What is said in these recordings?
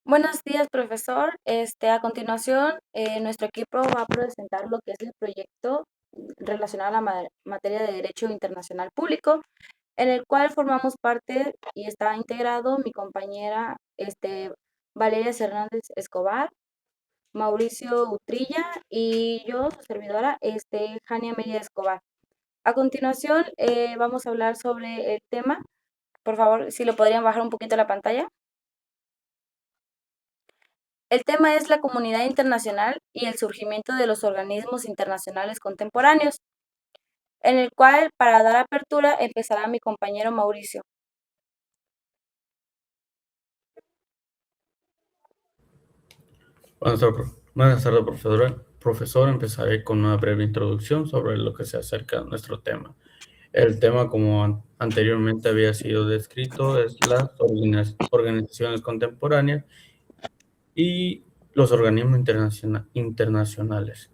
Buenos días, profesor. A continuación, nuestro equipo va a presentar lo que es el proyecto relacionado a la materia de Derecho Internacional Público, en el cual formamos parte y está integrado mi compañera Valeria Hernández Escobar, Mauricio Utrilla y yo, su servidora, Jania Media Escobar. A continuación, vamos a hablar sobre el tema. Por favor, si lo podrían bajar un poquito la pantalla. El tema es la comunidad internacional y el surgimiento de los organismos internacionales contemporáneos, en el cual, para dar apertura, empezará mi compañero Mauricio. Buenas tardes, profesor. Empezaré con una breve introducción sobre lo que se acerca a nuestro tema. El tema, como anteriormente había sido descrito, es las organizaciones contemporáneas y los organismos internacionales.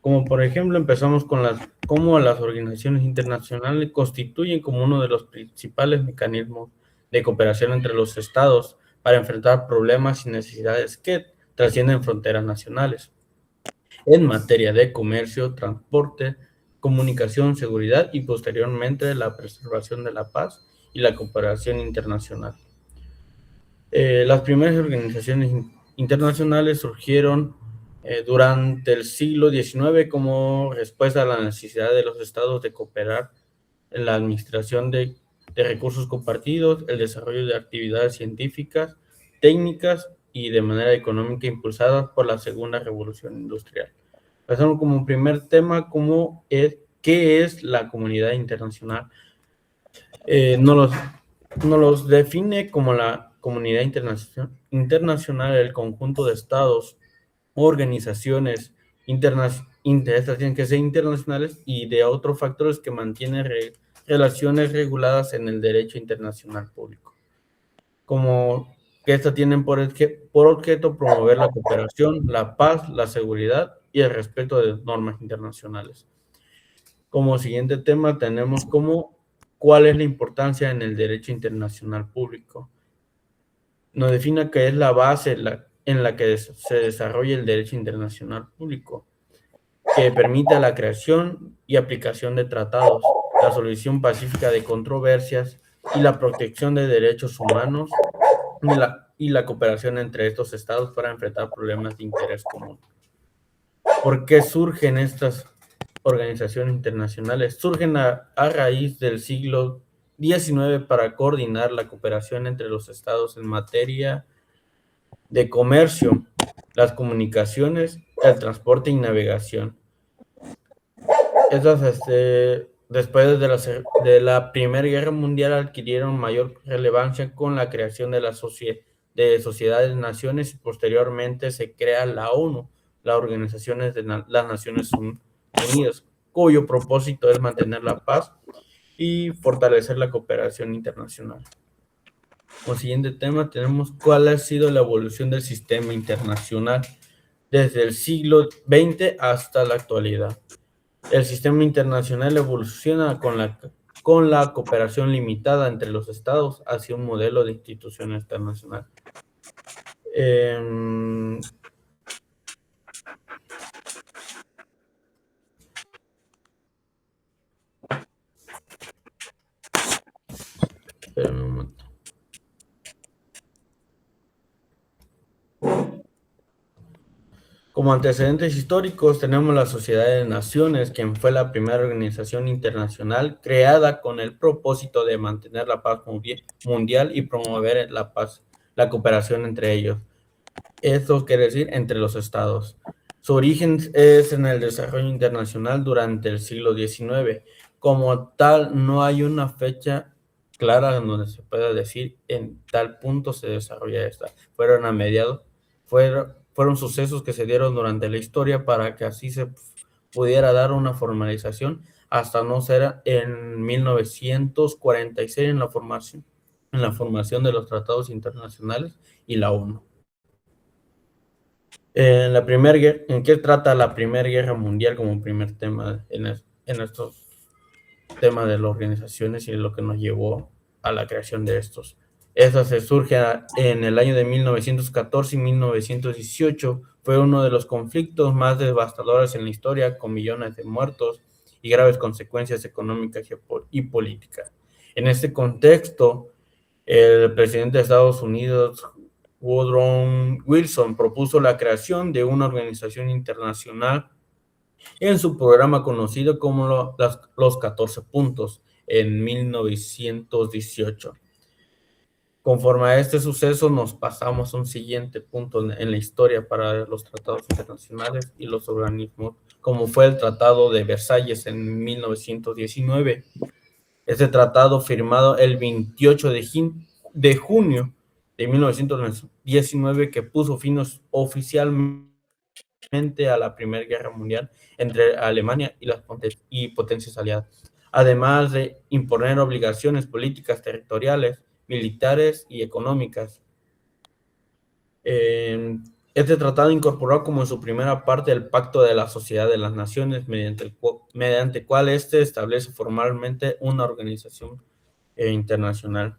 Como por ejemplo, empezamos con cómo las organizaciones internacionales constituyen como uno de los principales mecanismos de cooperación entre los estados para enfrentar problemas y necesidades que trascienden fronteras nacionales en materia de comercio, transporte, comunicación, seguridad y posteriormente la preservación de la paz y la cooperación internacional. Las primeras organizaciones internacionales surgieron durante el siglo XIX como respuesta a la necesidad de los estados de cooperar en la administración de recursos compartidos, el desarrollo de actividades científicas, técnicas y de manera económica impulsadas por la Segunda Revolución Industrial. Pasamos como primer tema, ¿qué es la comunidad internacional? Nos los define como la comunidad internacional, el conjunto de estados, organizaciones estas tienen que ser internacionales y de otros factores que mantienen relaciones reguladas en el derecho internacional público. Como que estas tienen por objeto promover la cooperación, la paz, la seguridad y el respeto de normas internacionales. Como siguiente tema tenemos cuál es la importancia en el derecho internacional público. Nos define que es la base en la que se desarrolla el derecho internacional público, que permite la creación y aplicación de tratados, la solución pacífica de controversias y la protección de derechos humanos y la cooperación entre estos estados para enfrentar problemas de interés común. ¿Por qué surgen estas organizaciones internacionales? Surgen a raíz del siglo XIX para coordinar la cooperación entre los estados en materia de comercio, las comunicaciones, el transporte y navegación. Después de la Primera Guerra Mundial adquirieron mayor relevancia con la creación de de sociedades naciones y posteriormente se crea la ONU, la Organización de las Naciones Unidas, cuyo propósito es mantener la paz y fortalecer la cooperación internacional. Como siguiente tema tenemos cuál ha sido la evolución del sistema internacional desde el siglo XX hasta la actualidad. El sistema internacional evoluciona con la cooperación limitada entre los estados hacia un modelo de institución internacional. Espérame un momento. Como antecedentes históricos tenemos la Sociedad de Naciones, quien fue la primera organización internacional creada con el propósito de mantener la paz mundial y promover la paz, la cooperación entre ellos. Esto quiere decir entre los estados. Su origen es en el desarrollo internacional durante el siglo XIX. Como tal, no hay una fecha clara en donde se pueda decir en tal punto se desarrolla esta. Fueron sucesos que se dieron durante la historia para que así se pudiera dar una formalización hasta no ser en 1946 en la formación de los tratados internacionales y la ONU. ¿En qué trata la Primera Guerra Mundial como primer tema en estos temas de las organizaciones y lo que nos llevó a la creación de estos? Esa se surge en el año de 1914 y 1918. Fue uno de los conflictos más devastadores en la historia, con millones de muertos y graves consecuencias económicas y políticas. En este contexto, el presidente de Estados Unidos, Woodrow Wilson, propuso la creación de una organización internacional en su programa conocido como los 14 puntos en 1918. Conforme a este suceso, nos pasamos a un siguiente punto en la historia para los tratados internacionales y los organismos, como fue el Tratado de Versalles en 1919. Este tratado, firmado el 28 de junio de 1919, que puso fin oficialmente a la Primera Guerra Mundial entre Alemania y las potencias aliadas, además de imponer obligaciones políticas, territoriales, militares y económicas. Este tratado incorporó como en su primera parte el Pacto de la Sociedad de las Naciones, mediante el cual este establece formalmente una organización internacional.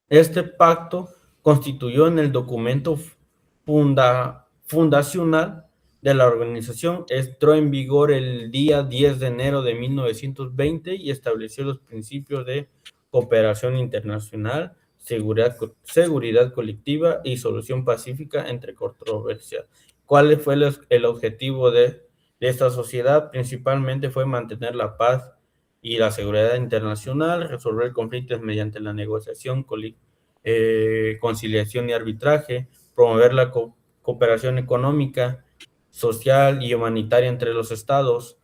Este pacto constituyó en el documento fundacional de la organización, entró en vigor el día 10 de enero de 1920 y estableció los principios de cooperación internacional, seguridad colectiva y solución pacífica entre controversias. ¿Cuál fue el objetivo de esta sociedad? Principalmente fue mantener la paz y la seguridad internacional, resolver conflictos mediante la negociación, conciliación y arbitraje, promover la cooperación económica, social y humanitaria entre los estados,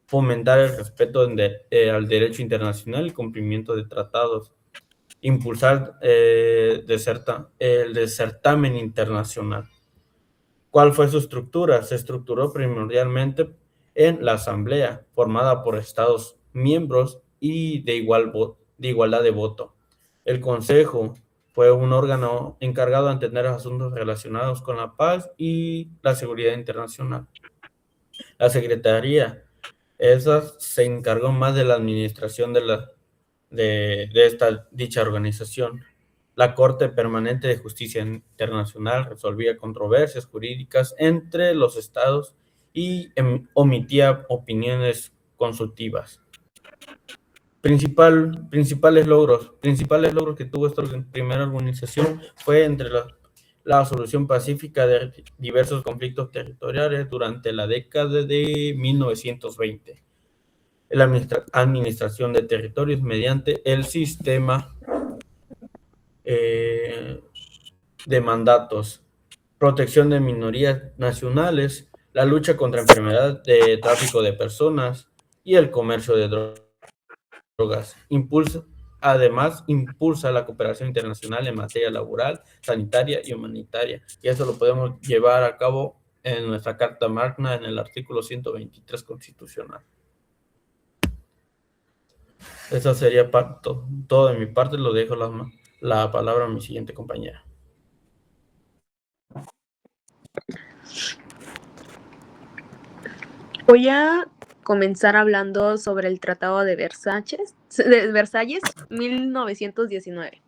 fomentar el respeto al derecho internacional y cumplimiento de tratados, impulsar el certamen internacional. ¿Cuál fue su estructura? Se estructuró primordialmente en la Asamblea, formada por Estados miembros y de igualdad de voto. El Consejo fue un órgano encargado de atender asuntos relacionados con la paz y la seguridad internacional. La Secretaría, esa se encargó más de la administración de dicha organización. La Corte Permanente de Justicia Internacional resolvía controversias jurídicas entre los estados y omitía opiniones consultivas. Principales logros que tuvo esta primera organización fue entre la solución pacífica de diversos conflictos territoriales durante la década de 1920. La administración de territorios mediante el sistema de mandatos, protección de minorías nacionales, la lucha contra enfermedad de tráfico de personas y el comercio de drogas. Además, impulsa la cooperación internacional en materia laboral, sanitaria y humanitaria. Y eso lo podemos llevar a cabo en nuestra Carta Magna, en el artículo 123 constitucional. Eso sería todo de mi parte. Lo dejo la palabra a mi siguiente compañera. Voy a comenzar hablando sobre el Tratado de Versalles 1919.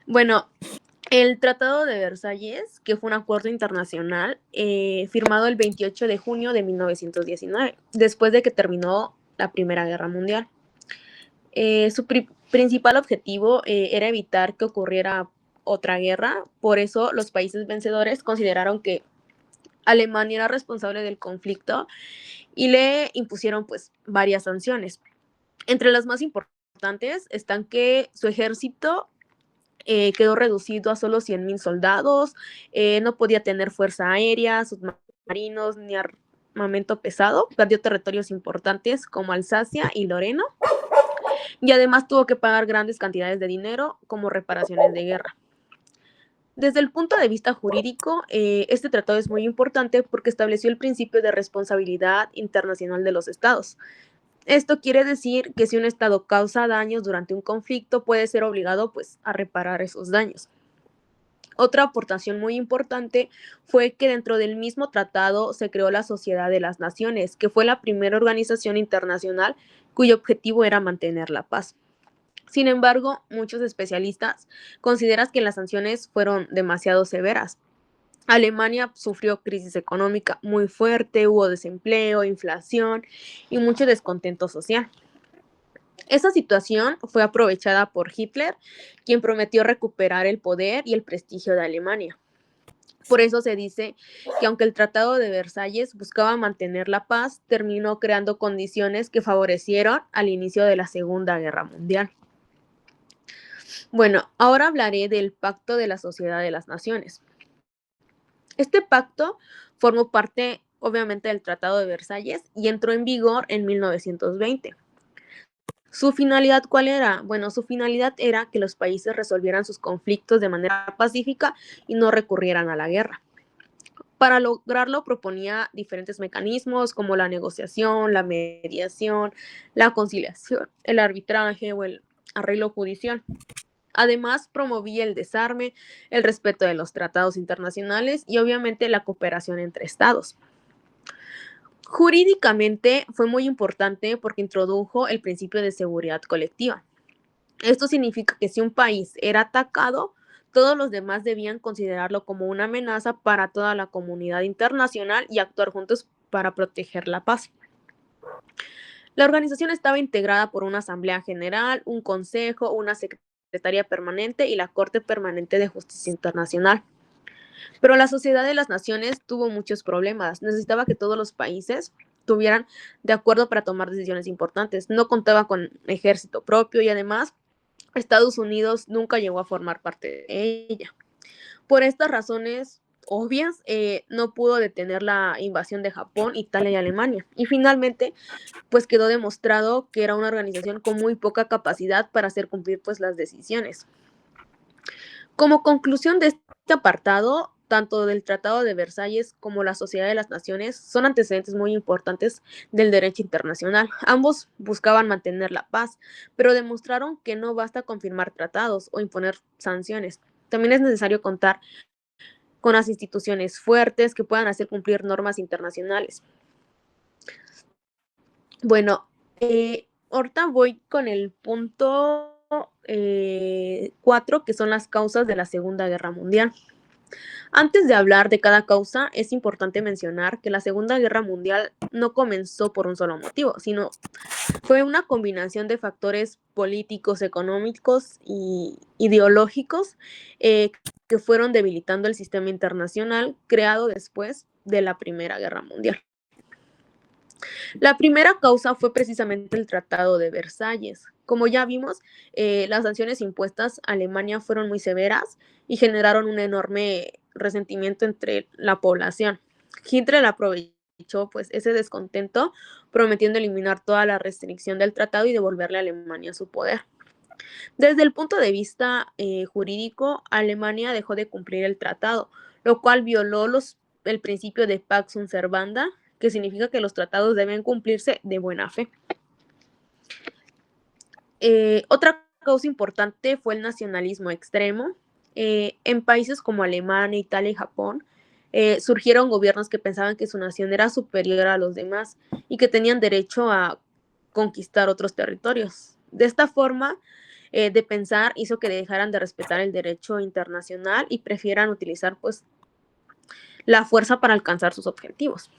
Bueno, el Tratado de Versalles, que fue un acuerdo internacional firmado el 28 de junio de 1919, después de que terminó la Primera Guerra Mundial. Su principal objetivo era evitar que ocurriera otra guerra, por eso los países vencedores consideraron que Alemania era responsable del conflicto y le impusieron pues varias sanciones. Entre las más importantes están que su ejército quedó reducido a solo 100,000 soldados, no podía tener fuerza aérea, submarinos ni armamento pesado, perdió territorios importantes como Alsacia y Lorena, y además tuvo que pagar grandes cantidades de dinero como reparaciones de guerra. Desde el punto de vista jurídico, este tratado es muy importante porque estableció el principio de responsabilidad internacional de los estados. Esto quiere decir que si un estado causa daños durante un conflicto, puede ser obligado pues, a reparar esos daños. Otra aportación muy importante fue que dentro del mismo tratado se creó la Sociedad de las Naciones, que fue la primera organización internacional cuyo objetivo era mantener la paz. Sin embargo, muchos especialistas consideran que las sanciones fueron demasiado severas. Alemania sufrió crisis económica muy fuerte, hubo desempleo, inflación y mucho descontento social. Esa situación fue aprovechada por Hitler, quien prometió recuperar el poder y el prestigio de Alemania. Por eso se dice que aunque el Tratado de Versalles buscaba mantener la paz, terminó creando condiciones que favorecieron al inicio de la Segunda Guerra Mundial. Bueno, ahora hablaré del Pacto de la Sociedad de las Naciones. Este pacto formó parte, obviamente, del Tratado de Versalles y entró en vigor en 1920. ¿Su finalidad cuál era? Bueno, su finalidad era que los países resolvieran sus conflictos de manera pacífica y no recurrieran a la guerra. Para lograrlo proponía diferentes mecanismos como la negociación, la mediación, la conciliación, el arbitraje o el arreglo judicial. Además, promovía el desarme, el respeto de los tratados internacionales y obviamente la cooperación entre estados. Jurídicamente fue muy importante porque introdujo el principio de seguridad colectiva. Esto significa que si un país era atacado, todos los demás debían considerarlo como una amenaza para toda la comunidad internacional y actuar juntos para proteger la paz. La organización estaba integrada por una asamblea general, un consejo, una secretaría permanente y la Corte Permanente de Justicia Internacional. Pero la Sociedad de las Naciones tuvo muchos problemas. Necesitaba que todos los países estuvieran de acuerdo para tomar decisiones importantes. No contaba con ejército propio y además Estados Unidos nunca llegó a formar parte de ella. Por estas razones obvias, no pudo detener la invasión de Japón, Italia y Alemania. Y finalmente, pues quedó demostrado que era una organización con muy poca capacidad para hacer cumplir pues las decisiones. Como conclusión de este apartado, tanto del Tratado de Versalles como la Sociedad de las Naciones son antecedentes muy importantes del derecho internacional. Ambos buscaban mantener la paz, pero demostraron que no basta con firmar tratados o imponer sanciones. También es necesario contar con las instituciones fuertes que puedan hacer cumplir normas internacionales. Bueno, ahorita voy con el punto 4, que son las causas de la Segunda Guerra Mundial. Antes de hablar de cada causa, es importante mencionar que la Segunda Guerra Mundial no comenzó por un solo motivo, sino fue una combinación de factores políticos, económicos y ideológicos que fueron debilitando el sistema internacional creado después de la Primera Guerra Mundial. La primera causa fue precisamente el Tratado de Versalles. Como ya vimos, las sanciones impuestas a Alemania fueron muy severas y generaron un enorme resentimiento entre la población. Hitler aprovechó pues ese descontento, prometiendo eliminar toda la restricción del tratado y devolverle a Alemania su poder. Desde el punto de vista jurídico, Alemania dejó de cumplir el tratado, lo cual violó el principio de Pax sunt servanda, que significa que los tratados deben cumplirse de buena fe. Otra causa importante fue el nacionalismo extremo. En países como Alemania, Italia y Japón, surgieron gobiernos que pensaban que su nación era superior a los demás y que tenían derecho a conquistar otros territorios. De esta forma de pensar hizo que dejaran de respetar el derecho internacional y prefieran utilizar pues la fuerza para alcanzar sus objetivos.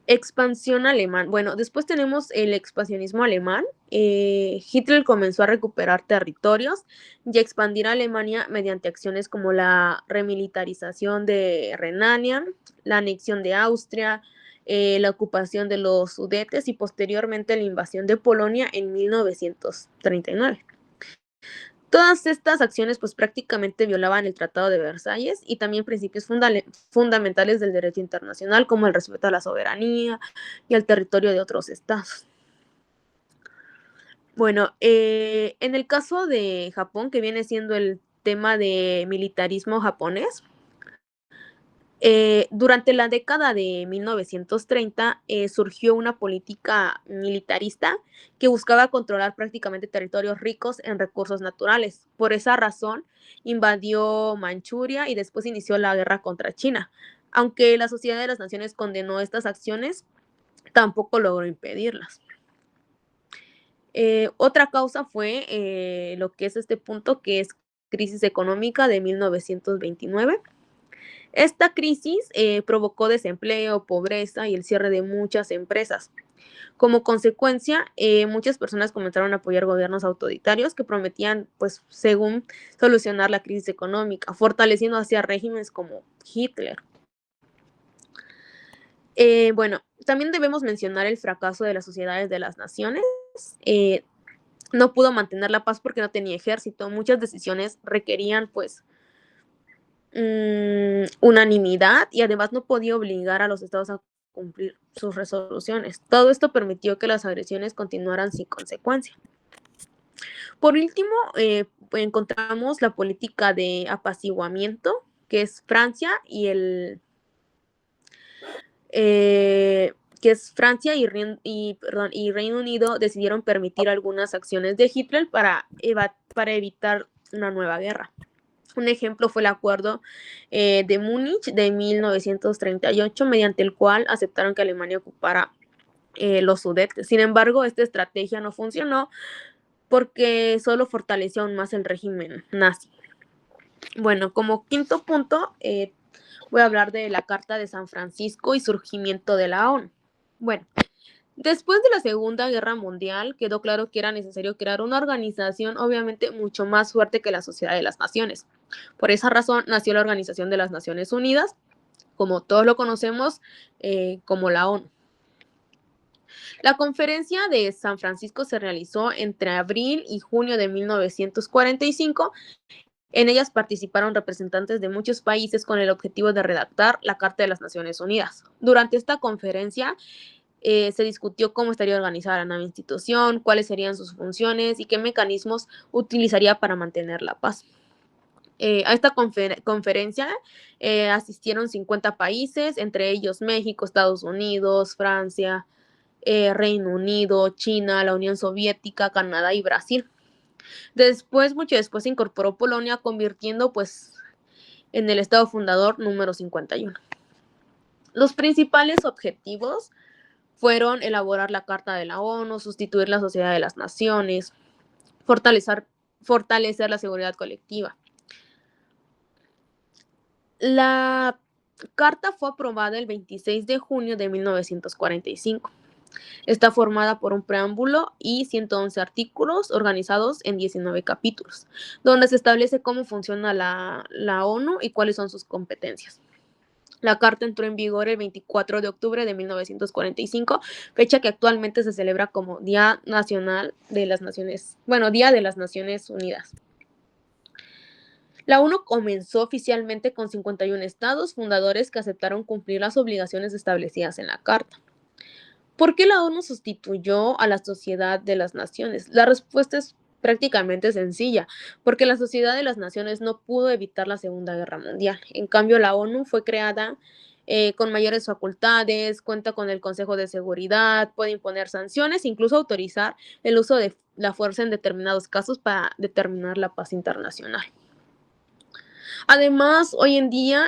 Expansión alemán. Bueno, después tenemos el expansionismo alemán. Hitler comenzó a recuperar territorios y a expandir a Alemania mediante acciones como la remilitarización de Renania, la anexión de Austria, la ocupación de los Sudetes y posteriormente la invasión de Polonia en 1939. Todas estas acciones pues prácticamente violaban el Tratado de Versalles y también principios fundamentales del derecho internacional como el respeto a la soberanía y al territorio de otros estados. Bueno, en el caso de Japón, que viene siendo el tema de militarismo japonés, Durante la década de 1930 surgió una política militarista que buscaba controlar prácticamente territorios ricos en recursos naturales. Por esa razón, invadió Manchuria y después inició la guerra contra China. Aunque la Sociedad de las Naciones condenó estas acciones, tampoco logró impedirlas. Otra causa fue lo que es este punto, que es crisis económica de 1929. Esta crisis provocó desempleo, pobreza y el cierre de muchas empresas. Como consecuencia, muchas personas comenzaron a apoyar gobiernos autoritarios que prometían, pues, según solucionar la crisis económica, fortaleciendo hacia regímenes como Hitler. Bueno, también debemos mencionar el fracaso de las sociedades de las naciones. No pudo mantener la paz porque no tenía ejército. Muchas decisiones requerían, pues, unanimidad, y además no podía obligar a los estados a cumplir sus resoluciones. Todo esto permitió que las agresiones continuaran sin consecuencia. Por último, encontramos la política de apaciguamiento, que es Francia y y Reino Unido decidieron permitir algunas acciones de Hitler para evitar una nueva guerra. Un ejemplo fue el Acuerdo de Múnich de 1938, mediante el cual aceptaron que Alemania ocupara los Sudetes. Sin embargo, esta estrategia no funcionó porque solo fortaleció aún más el régimen nazi. Bueno, como quinto punto, voy a hablar de la Carta de San Francisco y surgimiento de la ONU. Bueno, después de la Segunda Guerra Mundial, quedó claro que era necesario crear una organización obviamente mucho más fuerte que la Sociedad de las Naciones. Por esa razón nació la Organización de las Naciones Unidas, como todos lo conocemos, como la ONU. La Conferencia de San Francisco se realizó entre abril y junio de 1945. En ellas participaron representantes de muchos países con el objetivo de redactar la Carta de las Naciones Unidas. Durante esta conferencia, se discutió cómo estaría organizada la nueva institución, cuáles serían sus funciones y qué mecanismos utilizaría para mantener la paz. A esta conferencia asistieron 50 países, entre ellos México, Estados Unidos, Francia, Reino Unido, China, la Unión Soviética, Canadá y Brasil. Mucho después se incorporó Polonia, convirtiendo pues en el estado fundador número 51. Los principales objetivos fueron elaborar la Carta de la ONU, sustituir la Sociedad de las Naciones, fortalecer la seguridad colectiva. La Carta fue aprobada el 26 de junio de 1945. Está formada por un preámbulo y 111 artículos organizados en 19 capítulos, donde se establece cómo funciona la ONU y cuáles son sus competencias. La Carta entró en vigor el 24 de octubre de 1945, fecha que actualmente se celebra como Día de las Naciones Unidas. La ONU comenzó oficialmente con 51 estados fundadores que aceptaron cumplir las obligaciones establecidas en la Carta. ¿Por qué la ONU sustituyó a la Sociedad de las Naciones? La respuesta es prácticamente sencilla, porque la Sociedad de las Naciones no pudo evitar la Segunda Guerra Mundial. En cambio, la ONU fue creada con mayores facultades, cuenta con el Consejo de Seguridad, puede imponer sanciones, incluso autorizar el uso de la fuerza en determinados casos para determinar la paz internacional. Además, hoy en día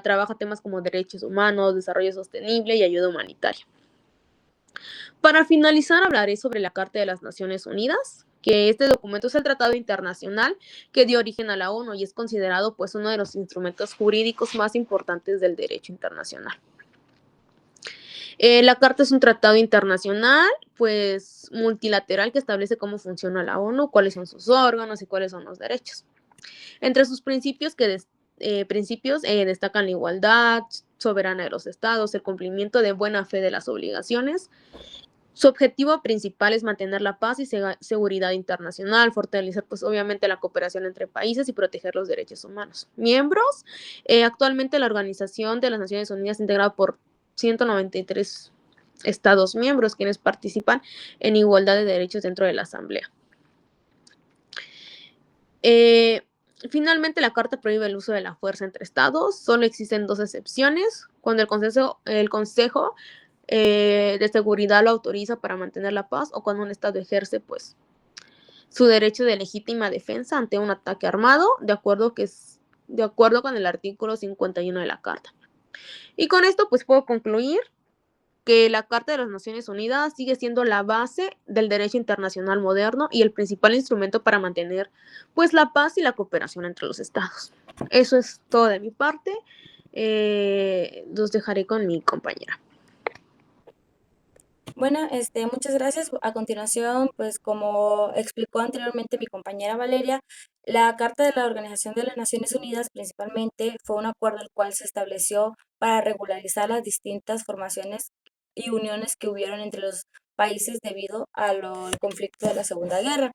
trabaja temas como derechos humanos, desarrollo sostenible y ayuda humanitaria. Para finalizar, hablaré sobre la Carta de las Naciones Unidas, que este documento es el tratado internacional que dio origen a la ONU y es considerado pues uno de los instrumentos jurídicos más importantes del derecho internacional. La Carta es un tratado internacional pues multilateral que establece cómo funciona la ONU, cuáles son sus órganos y cuáles son los derechos. Entre sus principios destacan la igualdad soberana de los estados, el cumplimiento de buena fe de las obligaciones. Su objetivo principal es mantener la paz y seguridad internacional, fortalecer pues obviamente la cooperación entre países y proteger los derechos humanos. Miembros, actualmente la Organización de las Naciones Unidas integrada por 193 estados miembros, quienes participan en igualdad de derechos dentro de la Asamblea. Finalmente, la Carta prohíbe el uso de la fuerza entre estados. Solo existen dos excepciones, cuando el Consejo de Seguridad lo autoriza para mantener la paz o cuando un estado ejerce, pues, su derecho de legítima defensa ante un ataque armado, de acuerdo con el artículo 51 de la Carta. Y con esto, pues, puedo concluir que la Carta de las Naciones Unidas sigue siendo la base del derecho internacional moderno y el principal instrumento para mantener, pues, la paz y la cooperación entre los estados. Eso es todo de mi parte. Los dejaré con mi compañera. Bueno, muchas gracias. A continuación, pues como explicó anteriormente mi compañera Valeria, la Carta de la Organización de las Naciones Unidas principalmente fue un acuerdo el cual se estableció para regularizar las distintas formaciones y uniones que hubieron entre los países debido al conflicto de la Segunda Guerra.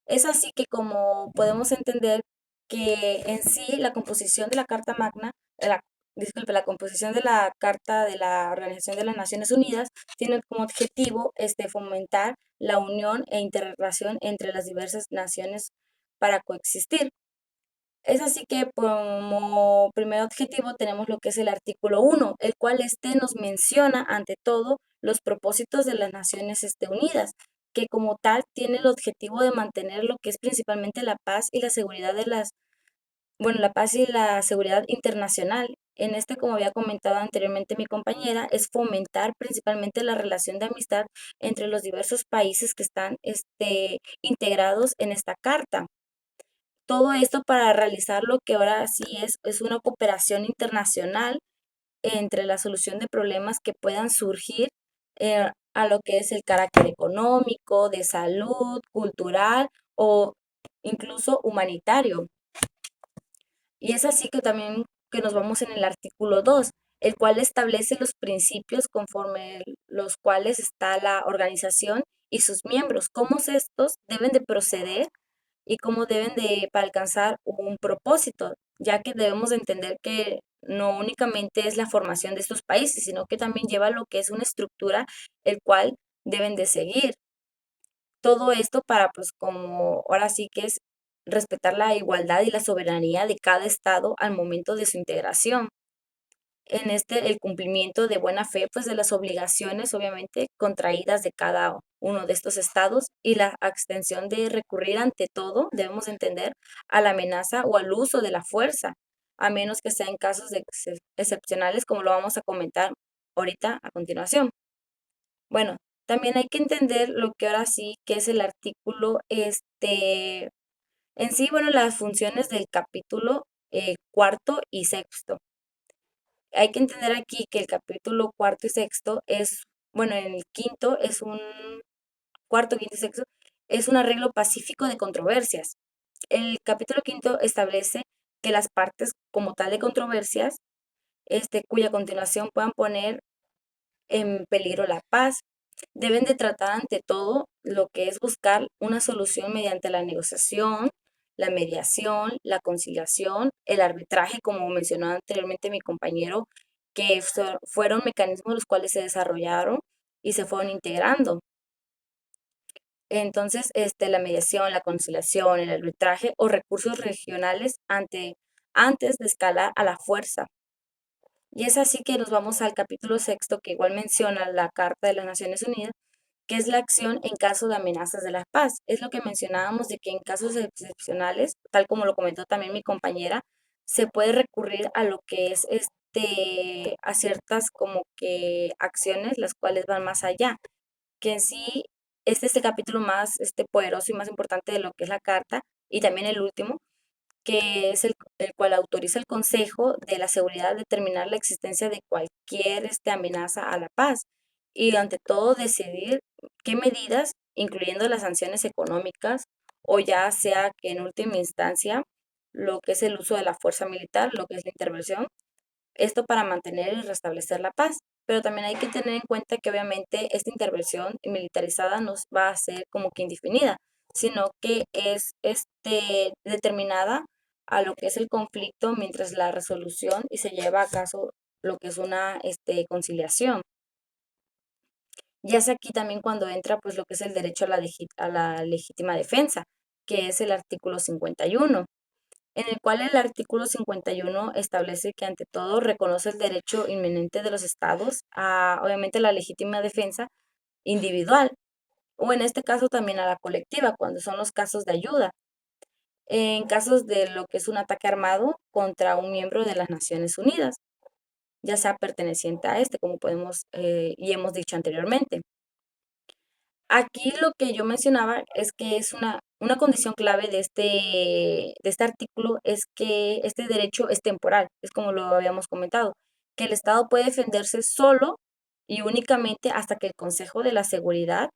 Es así que como podemos entender que en sí la composición de la Carta Magna, disculpe, la composición de la Carta de la Organización de las Naciones Unidas tiene como objetivo fomentar la unión e interrelación entre las diversas naciones para coexistir. Es así que como primer objetivo tenemos lo que es el artículo 1, el cual nos menciona ante todo los propósitos de las Naciones Unidas, que como tal tiene el objetivo de mantener lo que es principalmente la paz y la seguridad la paz y la seguridad internacional. En como había comentado anteriormente mi compañera, es fomentar principalmente la relación de amistad entre los diversos países que están integrados en esta carta. Todo esto para realizar lo que ahora sí es una cooperación internacional entre la solución de problemas que puedan surgir a lo que es el carácter económico, de salud, cultural o incluso humanitario. Y es así que también que nos vamos en el artículo 2, el cual establece los principios conforme los cuales está la organización y sus miembros, cómo estos deben de proceder y cómo deben de para alcanzar un propósito, ya que debemos de entender que no únicamente es la formación de estos países, sino que también lleva lo que es una estructura el cual deben de seguir. Todo esto para, pues, como ahora sí que es respetar la igualdad y la soberanía de cada estado al momento de su integración. En el cumplimiento de buena fe, pues, de las obligaciones, obviamente, contraídas de cada uno de estos estados y la abstención de recurrir ante todo, debemos entender, a la amenaza o al uso de la fuerza, a menos que sea en casos excepcionales, como lo vamos a comentar ahorita a continuación. Bueno, también hay que entender lo que ahora sí que es el artículo, en sí, bueno, las funciones del capítulo cuarto y sexto. Hay que entender aquí que el capítulo cuarto y sexto bueno, en el quinto es un cuarto, quinto y sexto, es un arreglo pacífico de controversias. El capítulo quinto establece que las partes como tal de controversias, cuya continuación puedan poner en peligro la paz, deben de tratar ante todo lo que es buscar una solución mediante la negociación, la mediación, la conciliación, el arbitraje, como mencionó anteriormente mi compañero, que fueron mecanismos los cuales se desarrollaron y se fueron integrando. Entonces, la mediación, la conciliación, el arbitraje o recursos regionales antes de escalar a la fuerza. Y es así que nos vamos al capítulo sexto, que igual menciona la Carta de las Naciones Unidas, que es la acción en caso de amenazas de la paz. Es lo que mencionábamos de que en casos excepcionales, tal como lo comentó también mi compañera, se puede recurrir a lo que es a ciertas como que acciones las cuales van más allá, que en sí este es el capítulo más poderoso y más importante de lo que es la carta y también el último, que es el cual autoriza el Consejo de la Seguridad a determinar la existencia de cualquier amenaza a la paz y ante todo decidir qué medidas, incluyendo las sanciones económicas o ya sea que en última instancia lo que es el uso de la fuerza militar, lo que es la intervención, esto para mantener y restablecer la paz. Pero también hay que tener en cuenta que obviamente esta intervención militarizada no va a ser como que indefinida, sino que es determinada a lo que es el conflicto mientras la resolución y se lleva a caso lo que es una conciliación. Ya es aquí también cuando entra pues lo que es el derecho a la legítima defensa, que es el artículo 51. en el cual el artículo 51 establece que ante todo reconoce el derecho inminente de los estados a, obviamente, la legítima defensa individual, o en este caso también a la colectiva, cuando son los casos de ayuda, en casos de lo que es un ataque armado contra un miembro de las Naciones Unidas, ya sea perteneciente a este, como podemos y hemos dicho anteriormente. Aquí lo que yo mencionaba es que es una condición clave de este artículo es que este derecho es temporal, es como lo habíamos comentado, que el Estado puede defenderse solo y únicamente hasta que el Consejo de la Seguridad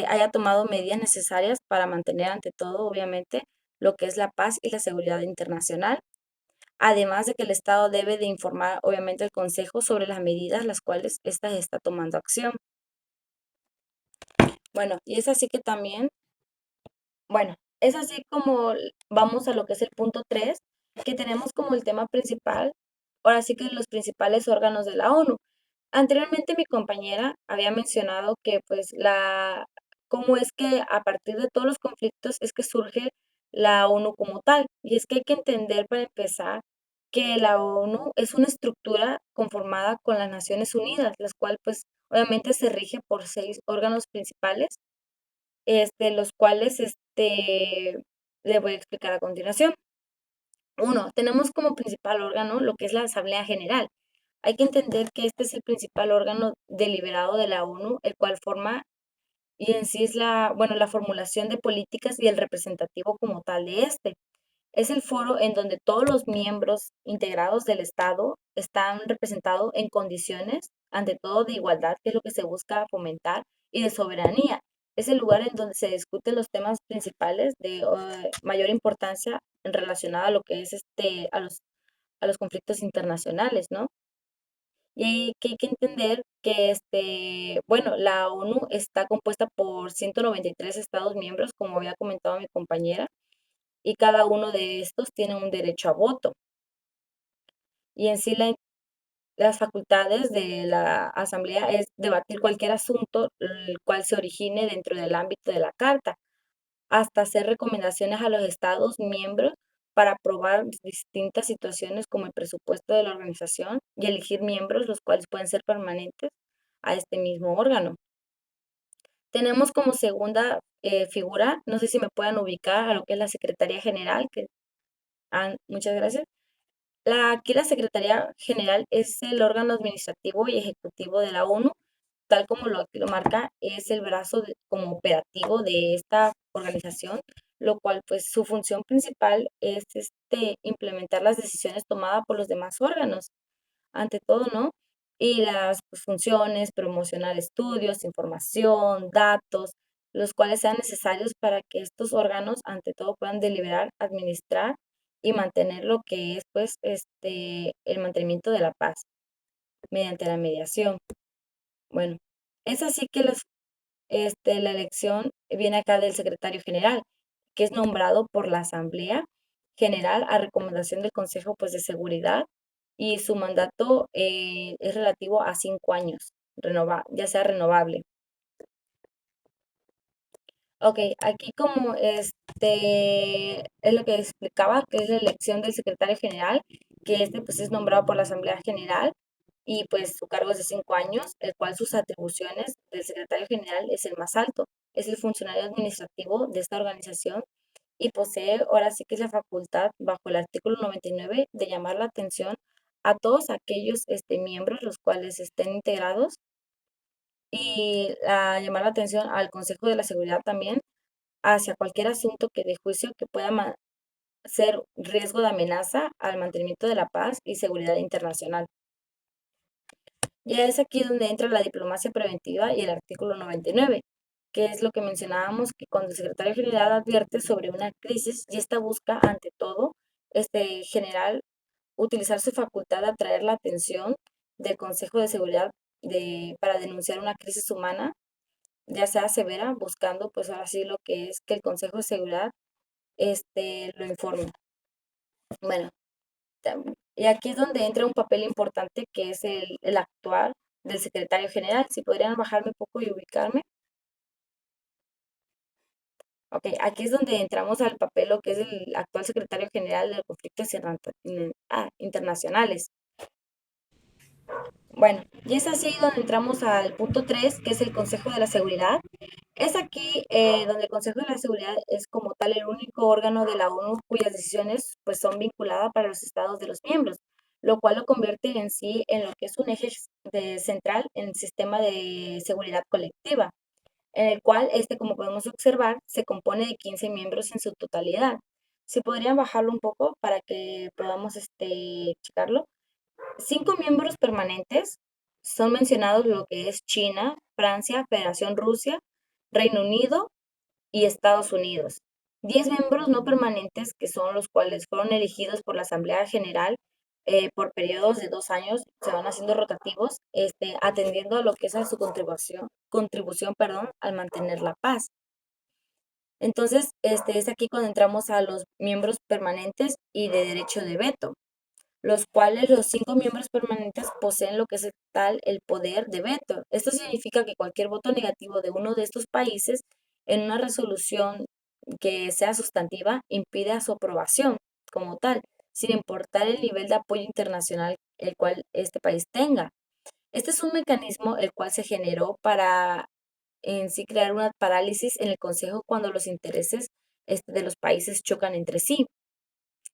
haya tomado medidas necesarias para mantener ante todo, obviamente, lo que es la paz y la seguridad internacional, además de que el Estado debe de informar, obviamente, al Consejo sobre las medidas las cuales ésta está tomando acción. Bueno, y es así que también, bueno, es así como vamos a lo que es el punto 3, que tenemos como el tema principal, ahora sí que los principales órganos de la ONU. Anteriormente mi compañera había mencionado que pues cómo es que a partir de todos los conflictos es que surge la ONU como tal. Y es que hay que entender para empezar que la ONU es una estructura conformada con las Naciones Unidas, las cuales pues obviamente se rige por 6 órganos principales, los cuales le voy a explicar a continuación. Uno, tenemos como principal órgano lo que es la Asamblea General. Hay que entender que este es el principal órgano deliberado de la ONU, el cual forma y en sí es la formulación de políticas y el representativo como tal de este. Es el foro en donde todos los miembros integrados del Estado están representados en condiciones, ante todo, de igualdad, que es lo que se busca fomentar, y de soberanía. Es el lugar en donde se discuten los temas principales de mayor importancia en relacionado a lo que es a los conflictos internacionales, ¿no? Y que hay que entender que, bueno, la ONU está compuesta por 193 Estados miembros, como había comentado mi compañera, y cada uno de estos tiene un derecho a voto. Y en sí las facultades de la Asamblea es debatir cualquier asunto el cual se origine dentro del ámbito de la Carta, hasta hacer recomendaciones a los Estados miembros para aprobar distintas situaciones como el presupuesto de la organización y elegir miembros, los cuales pueden ser permanentes a este mismo órgano. Tenemos como segunda figura, no sé si me puedan ubicar a lo que es la Secretaría General, muchas gracias. Aquí la Secretaría General es el órgano administrativo y ejecutivo de la ONU, tal como lo marca, es el brazo como operativo de esta organización, lo cual pues su función principal es implementar las decisiones tomadas por los demás órganos, ante todo, ¿no? Y las pues, funciones, promocionar estudios, información, datos, los cuales sean necesarios para que estos órganos, ante todo, puedan deliberar, administrar y mantener lo que es, pues, el mantenimiento de la paz mediante la mediación. Bueno, es así que la elección viene acá del secretario general, que es nombrado por la Asamblea General a recomendación del Consejo pues, de Seguridad, y su mandato es relativo a 5 años, ya sea renovable. Ok, aquí como es lo que explicaba, que es la elección del secretario general, que pues es nombrado por la Asamblea General y pues su cargo es de 5 años, el cual sus atribuciones del secretario general es el más alto, es el funcionario administrativo de esta organización y posee ahora sí que es la facultad bajo el artículo 99 de llamar la atención a todos aquellos miembros los cuales estén integrados y a llamar la atención al Consejo de la Seguridad también hacia cualquier asunto que de juicio que pueda ser riesgo de amenaza al mantenimiento de la paz y seguridad internacional. Ya es aquí donde entra la diplomacia preventiva y el artículo 99, que es lo que mencionábamos, que cuando el secretario general advierte sobre una crisis y esta busca, ante todo, general, utilizar su facultad de atraer la atención del Consejo de Seguridad para denunciar una crisis humana, ya sea severa, buscando pues ahora sí lo que es que el Consejo de Seguridad lo informe. Bueno, y aquí es donde entra un papel importante que es el actual del secretario general. Si podrían bajarme un poco y ubicarme. Ok, aquí es donde entramos al papel lo que es el actual secretario general de conflictos internacionales. Bueno, y es así donde entramos al punto 3, que es el Consejo de la Seguridad. Es aquí donde el Consejo de la Seguridad es como tal el único órgano de la ONU cuyas decisiones pues, son vinculadas para los estados de los miembros, lo cual lo convierte en sí en lo que es un eje central en el sistema de seguridad colectiva, en el cual, como podemos observar, se compone de 15 miembros en su totalidad. Si podrían bajarlo un poco para que podamos checarlo. 5 miembros permanentes son mencionados lo que es China, Francia, Federación Rusia, Reino Unido y Estados Unidos. 10 miembros no permanentes, que son los cuales fueron elegidos por la Asamblea General por periodos de 2 años, se van haciendo rotativos, atendiendo a lo que es a su contribución, perdón, al mantener la paz. Entonces, es aquí cuando entramos a los miembros permanentes y de derecho de veto, los cuales los 5 miembros permanentes poseen lo que es el poder de veto. Esto significa que cualquier voto negativo de uno de estos países en una resolución que sea sustantiva impide a su aprobación como tal, sin importar el nivel de apoyo internacional el cual este país tenga. Este es un mecanismo el cual se generó para en sí crear una parálisis en el Consejo cuando los intereses de los países chocan entre sí.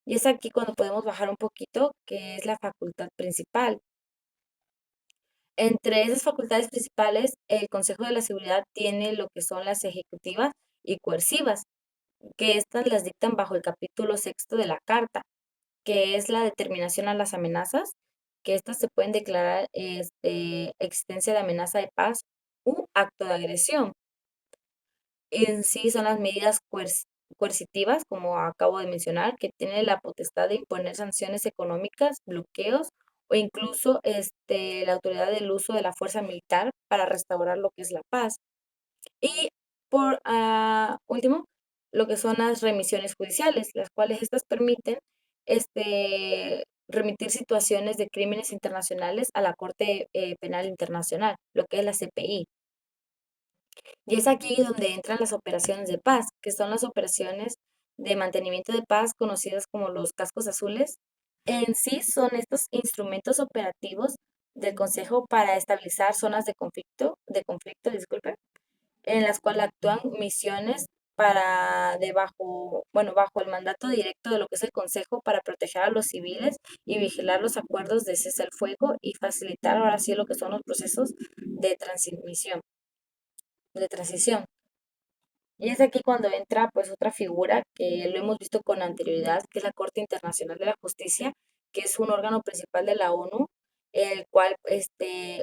Y es aquí cuando podemos bajar un poquito, que es la facultad principal. Entre esas facultades principales, el Consejo de la Seguridad tiene lo que son las ejecutivas y coercivas, que estas las dictan bajo el capítulo sexto de la Carta, que es la determinación a las amenazas, que estas se pueden declarar existencia de amenaza de paz u acto de agresión. En sí son las medidas coercitivas, como acabo de mencionar, que tienen la potestad de imponer sanciones económicas, bloqueos o incluso la autoridad del uso de la fuerza militar para restaurar lo que es la paz. Y por último, lo que son las remisiones judiciales, las cuales estas permiten remitir situaciones de crímenes internacionales a la Corte Penal Internacional, lo que es la CPI. Y es aquí donde entran las operaciones de paz, que son las operaciones de mantenimiento de paz conocidas como los cascos azules. En sí son estos instrumentos operativos del Consejo para estabilizar zonas disculpe, en las cuales actúan misiones bajo el mandato directo de lo que es el Consejo para proteger a los civiles y vigilar los acuerdos de cese al fuego y facilitar ahora sí lo que son los procesos de transición. Y es aquí cuando entra pues otra figura que lo hemos visto con anterioridad, que es la Corte Internacional de la Justicia, que es un órgano principal de la ONU, el cual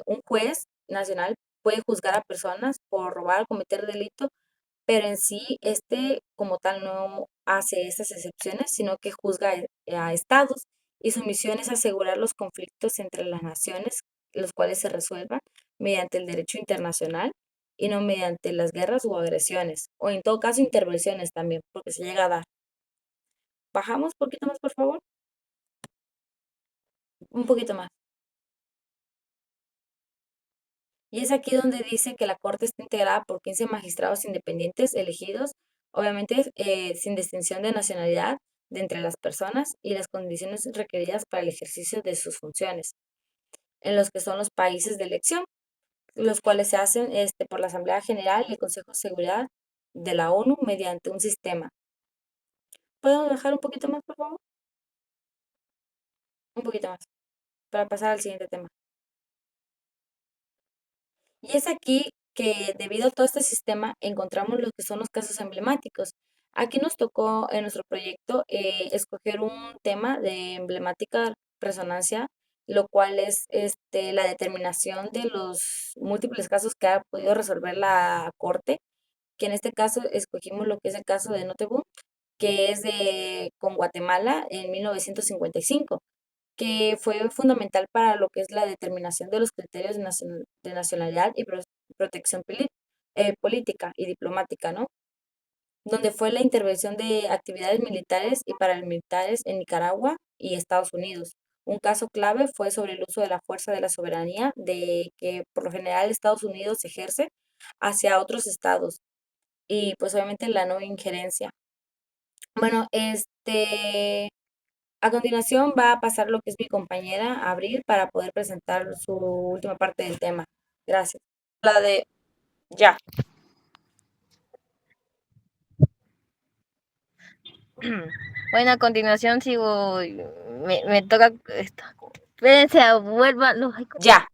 un juez nacional puede juzgar a personas por robar o cometer delito, pero en sí como tal no hace estas excepciones, sino que juzga a estados y su misión es asegurar los conflictos entre las naciones, los cuales se resuelvan mediante el derecho internacional y no mediante las guerras o agresiones, o en todo caso intervenciones también, porque se llega a dar. Bajamos un poquito más, por favor. Un poquito más. Y es aquí donde dice que la Corte está integrada por 15 magistrados independientes elegidos, obviamente sin distinción de nacionalidad de entre las personas y las condiciones requeridas para el ejercicio de sus funciones, en los que son los países de elección, los cuales se hacen por la Asamblea General y el Consejo de Seguridad de la ONU mediante un sistema. ¿Podemos bajar un poquito más, por favor? Un poquito más, para pasar al siguiente tema. Y es aquí que debido a todo este sistema encontramos lo que son los casos emblemáticos. Aquí nos tocó en nuestro proyecto escoger un tema de emblemática resonancia, lo cual es la determinación de los múltiples casos que ha podido resolver la Corte, que en este caso escogimos lo que es el caso de Noteboom, que es con Guatemala en 1955, que fue fundamental para lo que es la determinación de los criterios de nacionalidad y protección política y diplomática, ¿no? Donde fue la intervención de actividades militares y paramilitares en Nicaragua y Estados Unidos. Un caso clave fue sobre el uso de la fuerza de la soberanía de que por lo general Estados Unidos ejerce hacia otros estados. y pues obviamente la no injerencia. Bueno, a continuación va a pasar lo que es mi compañera Abril para poder presentar su última parte del tema. Gracias. La de ya. Bueno, a continuación sigo, me toca esta. Espérense, vuelva. No, Ya.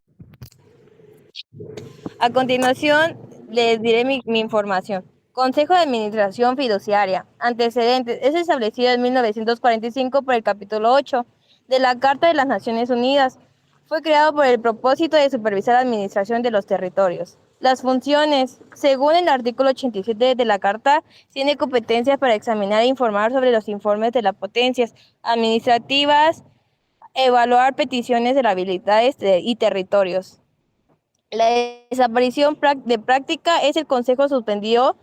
A continuación les diré mi información. Consejo de Administración Fiduciaria. Antecedentes. Es establecido en 1945 por el capítulo 8 de la Carta de las Naciones Unidas. Fue creado por el propósito de supervisar la administración de los territorios. Las funciones. Según el artículo 87 de la Carta, tiene competencias para examinar e informar sobre los informes de las potencias administrativas, evaluar peticiones de habilidades y territorios. La desaparición de práctica es el Consejo suspendió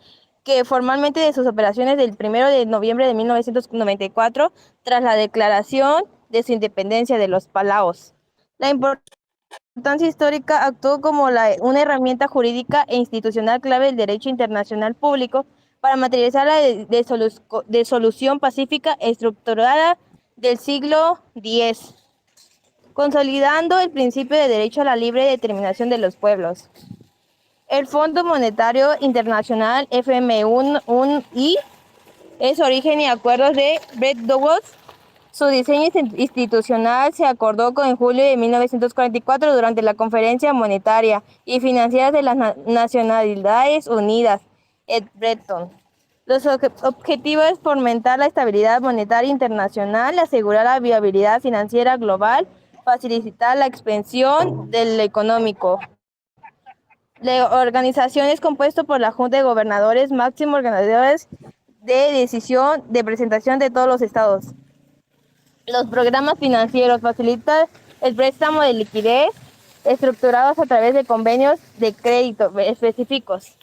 que formalmente de sus operaciones del 1 de noviembre de 1994 tras la declaración de su independencia de los Palaos. La importancia histórica actuó como una herramienta jurídica e institucional clave del derecho internacional público para materializar la solución pacífica estructurada del siglo X, consolidando el principio de derecho a la libre determinación de los pueblos. El Fondo Monetario Internacional FMI es origen y acuerdos de Bretton Woods. Su diseño institucional se acordó en julio de 1944 durante la Conferencia Monetaria y Financiera de las Nacionalidades Unidas, en Bretton. Los objetivos es fomentar la estabilidad monetaria internacional, asegurar la viabilidad financiera global, facilitar la expansión del económico. La organización es compuesta por la Junta de Gobernadores, máximos organizadores de decisión de presentación de todos los estados. Los programas financieros facilitan el préstamo de liquidez estructurados a través de convenios de crédito específicos.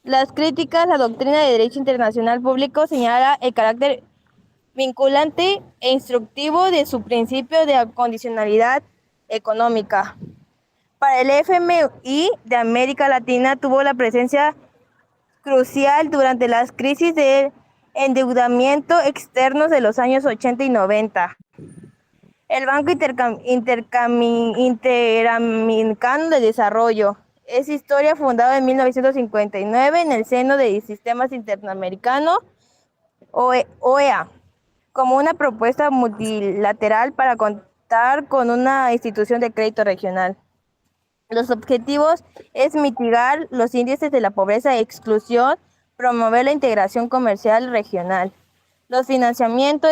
Las críticas, la doctrina de derecho internacional público señala el carácter vinculante e instructivo de su principio de condicionalidad económica. Para el FMI de América Latina tuvo la presencia crucial durante las crisis de endeudamiento externos de los años 80 y 90. El Banco Interamericano de Desarrollo es historia fundado en 1959 en el seno del Sistema Interamericano OEA como una propuesta multilateral para contar con una institución de crédito regional. Los objetivos es mitigar los índices de la pobreza e exclusión, promover la integración comercial regional. Los financiamientos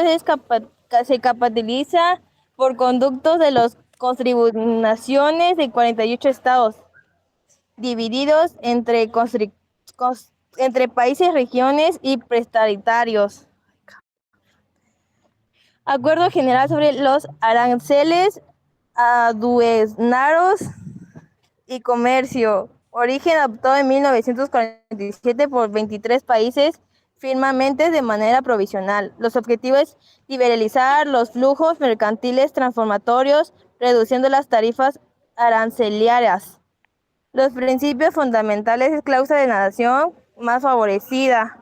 se capitaliza por conductos de las contribuciones de 48 estados, divididos entre países, regiones y prestatarios. Acuerdo general sobre los aranceles aduanarios y comercio. Origen adoptado en 1947 por 23 países firmemente de manera provisional. Los objetivos es liberalizar los flujos mercantiles transformatorios, reduciendo las tarifas arancelarias. Los principios fundamentales es cláusula de nación más favorecida.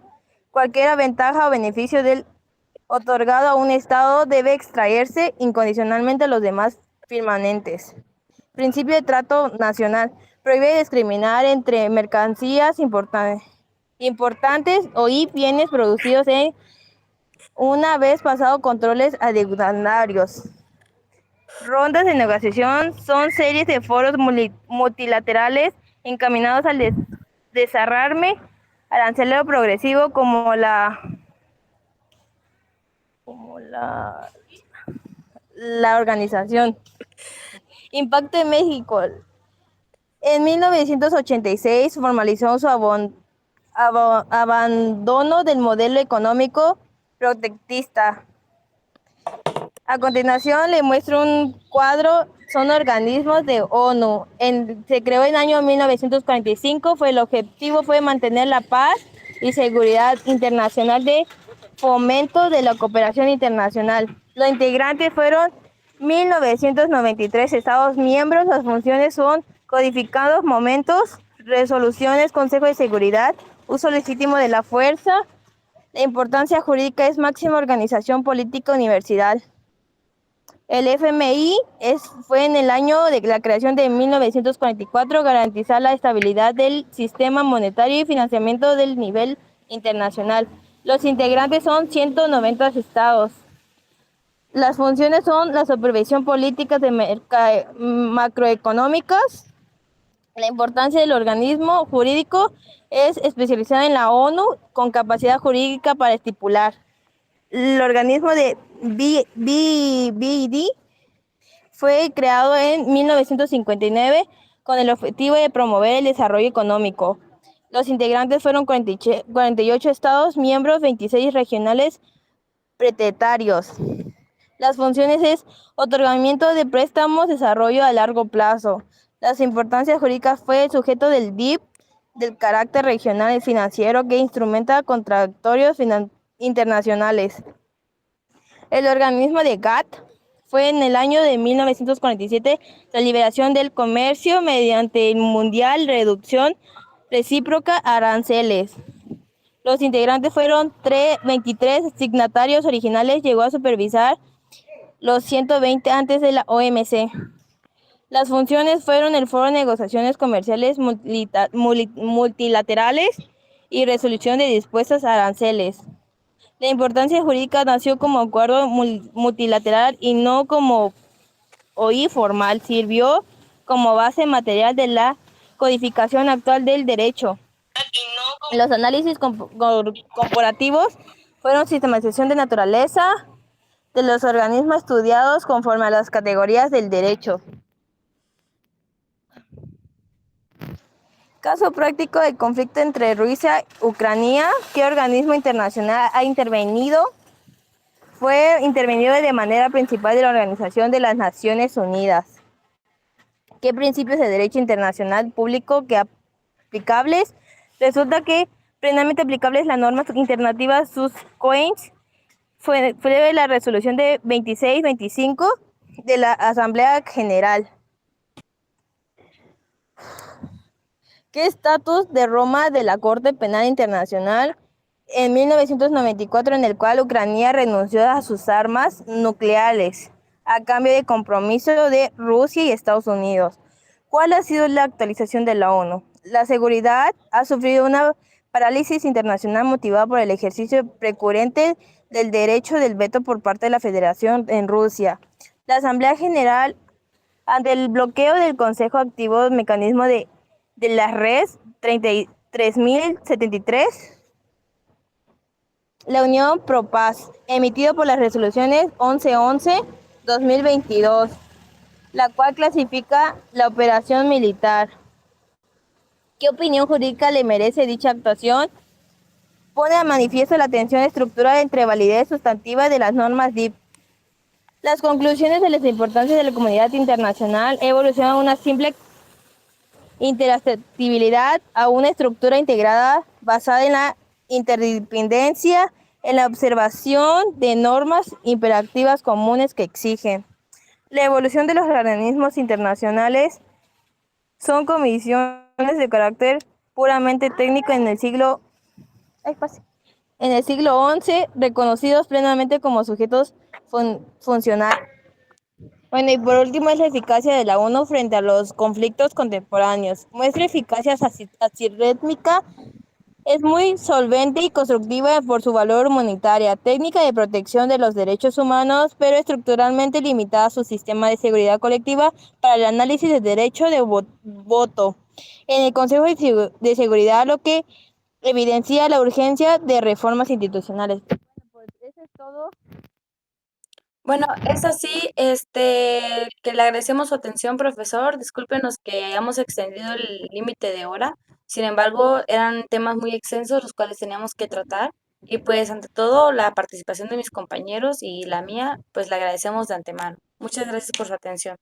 Cualquier ventaja o beneficio otorgado a un Estado debe extraerse incondicionalmente a los demás firmantes. Principio de trato nacional. Prohíbe discriminar entre mercancías importantes y bienes producidos una vez pasado controles aduanarios. Rondas de negociación son series de foros multilaterales encaminados al desarraigo arancelario progresivo como la organización. Impacto en México. En 1986 formalizó su abandono del modelo económico protectista. A continuación le muestro un cuadro, son organismos de ONU. Se creó en el año 1945, el objetivo fue mantener la paz y seguridad internacional de fomento de la cooperación internacional. Los integrantes fueron 1993 Estados miembros. Las funciones son codificados momentos, resoluciones, Consejo de Seguridad, uso legítimo de la fuerza. La importancia jurídica es máxima organización política universal. El FMI fue en el año de la creación de 1944 garantizar la estabilidad del sistema monetario y financiamiento del nivel internacional. Los integrantes son 190 estados. Las funciones son la supervisión política de macroeconómicas. La importancia del organismo jurídico es especializada en la ONU con capacidad jurídica para estipular. El organismo de BID fue creado en 1959 con el objetivo de promover el desarrollo económico. Los integrantes fueron 48 estados miembros, 26 regionales pretetarios. Las funciones es otorgamiento de préstamos, desarrollo a largo plazo. Las importancias jurídicas fue el sujeto del BIP, del carácter regional y financiero que instrumenta contratos internacionales. El organismo de GATT fue en el año de 1947 la liberación del comercio mediante el mundial reducción recíproca aranceles. Los integrantes fueron 23 signatarios originales, llegó a supervisar los 120 antes de la OMC. Las funciones fueron el foro de negociaciones comerciales multilaterales y resolución de dispuestas aranceles. La importancia jurídica nació como acuerdo multilateral y no como OI formal. Sirvió como base material de la codificación actual del derecho. Los análisis comparativos fueron sistematización de naturaleza de los organismos estudiados conforme a las categorías del derecho. Caso práctico del conflicto entre Rusia y Ucrania. ¿Qué organismo internacional ha intervenido? Fue intervenido de manera principal de la Organización de las Naciones Unidas. ¿Qué principios de derecho internacional público que aplicables? Resulta que plenamente aplicables las normas internativas subsecuentes fue la resolución de 26-25 de la Asamblea General. ¿Qué estatus de Roma de la Corte Penal Internacional en 1994 en el cual Ucrania renunció a sus armas nucleares a cambio de compromiso de Rusia y Estados Unidos? ¿Cuál ha sido la actualización de la ONU? La seguridad ha sufrido una parálisis internacional motivada por el ejercicio precurrente del derecho del veto por parte de la Federación en Rusia. La Asamblea General, ante el bloqueo del Consejo, activó el mecanismo de la Red 33.073, la Unión Pro Paz, emitido por las resoluciones 1111-2022, la cual clasifica la operación militar. ¿Qué opinión jurídica le merece dicha actuación? Pone a manifiesto la tensión estructural entre validez sustantiva de las normas DIP. Las conclusiones de la importancia de la comunidad internacional evolucionan de una simple interoperabilidad a una estructura integrada basada en la interdependencia, en la observación de normas imperativas comunes que exigen. La evolución de los organismos internacionales son comisiones de carácter puramente técnico en el siglo XI, reconocidos plenamente como sujetos funcionales. Bueno, y por último es la eficacia de la ONU frente a los conflictos contemporáneos. Muestra eficacia asirrítmica, es muy solvente y constructiva por su valor humanitaria, técnica de protección de los derechos humanos, pero estructuralmente limitada a su sistema de seguridad colectiva para el análisis del derecho de voto en el Consejo de Seguridad, lo que evidencia la urgencia de reformas institucionales. Bueno, pues eso es todo. Bueno, es así, que le agradecemos su atención, profesor. Discúlpenos que hayamos extendido el límite de hora. Sin embargo, eran temas muy extensos los cuales teníamos que tratar. Y pues, ante todo, la participación de mis compañeros y la mía, pues le agradecemos de antemano. Muchas gracias por su atención.